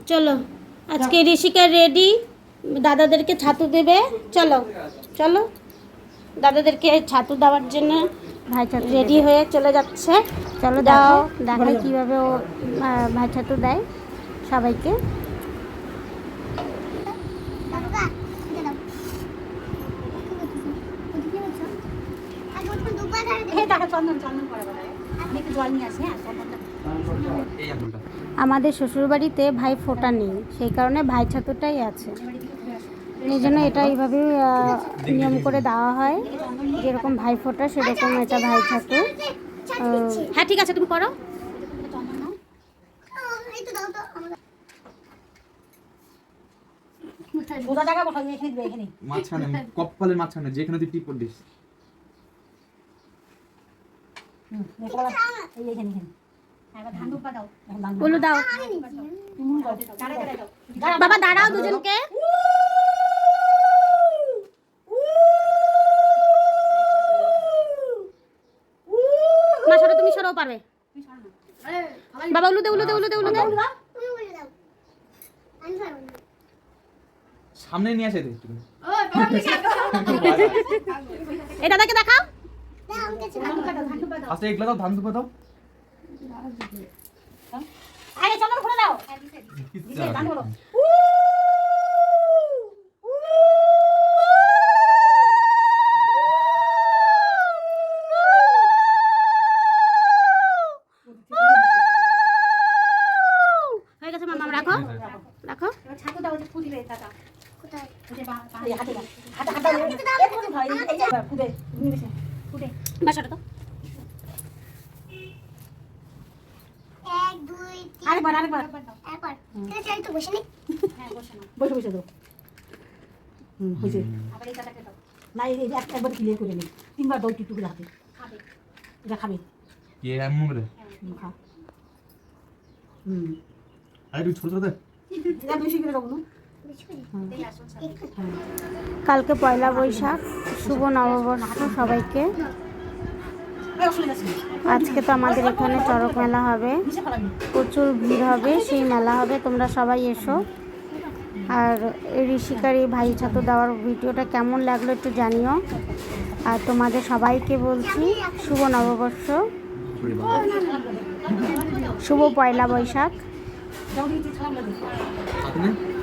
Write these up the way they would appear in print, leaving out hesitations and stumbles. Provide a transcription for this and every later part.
চলো আজকে ঋষিকা রেডি, দাদাদেরকে ছাতু দেবে। চলো চলো, দাদাদেরকে ছাতু দেওয়ার জন্য ভাই ছাতু রেডি হয়ে চলে যাচ্ছে। চলো দাও, দেখাই কীভাবে ও ভাই ছাতু দেয় সবাইকে। আমাদের শ্বশুরবাড়িতে ভাই ফোঁটা নেই, সেই কারণে ভাই ছাতুটাই আছে। এই জন্য এটা এইভাবে নিয়ম করে দেওয়া হয়, যেরকম ভাই ফোঁটা সেরকম এটা ভাই ছাতু। হ্যাঁ ঠিক আছে, তুমি করো। মাঝখানে কপালের মাঝখানে যেখানে তুই টিপ দিস। বলো দাও বাবা, দাঁড়াও দুজনকে। মা সরো, তুমি সরো, পারবে বাবা। উলু দে উলু দে উলু দে উলু দে। সামনে নিয়ে আসে একটু। এই দাদাকে দেখাও। আচ্ছা এগুলো দাও, ধান দুপা দাও। আরে চলো খুলে দাও। হয়ে গেছে মামা, রাখো রাখো। ছাতু দাও, যে ফুদিবে দাদা। কোথায়? ওই যে হাতে দাও, হাতে হাতে দাও। এই কোন ভাই, এই যে ফুদে ফুদে বাসাটা তো। আরেকবার আরেকবার একবার। এটা চাই তো বসে নি। হ্যাঁ বসে নাও, বসে বসে দাও। হইছে। আবার এই কাটাকে দাও। না এই একবার ক্লিয়ার করে নি। তিনবার দাও টুকু করে হাতে। খাবে। এটা খাবে। কি এমন করে? খা। আরে তুই ছোট ছোট দে। এটা বেশি করে দাও না। কালকে পয়লা বৈশাখ, শুভ নববর্ষ সবাইকে। আজকে তো আমাদের এখানে চড়ক মেলা হবে, প্রচুর ভিড় হবে, সেই মেলা হবে, তোমরা সবাই এসো। আর ঋষিকার এই ভাই ছাতু দেওয়ার ভিডিওটা কেমন লাগলো একটু জানিও। আর তোমাদের সবাইকে বলছি শুভ নববর্ষ, শুভ পয়লা বৈশাখ।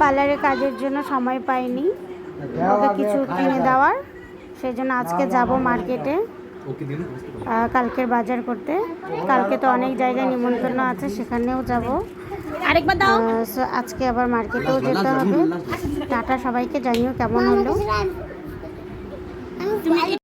পার্লারের কাজের জন্য সময় পাইনি ওকে কিছু কিনে দেওয়ার, সেই জন্য আজকে যাব মার্কেটে কালকের বাজার করতে। কালকে তো অনেক জায়গায় নিমন্ত্রণ আছে, সেখানেও যাব। আরেকবার দাও। আজকে আবার মার্কেটেও যেতে হবে। টাটা সবাইকে, জানিও কেমন হলো।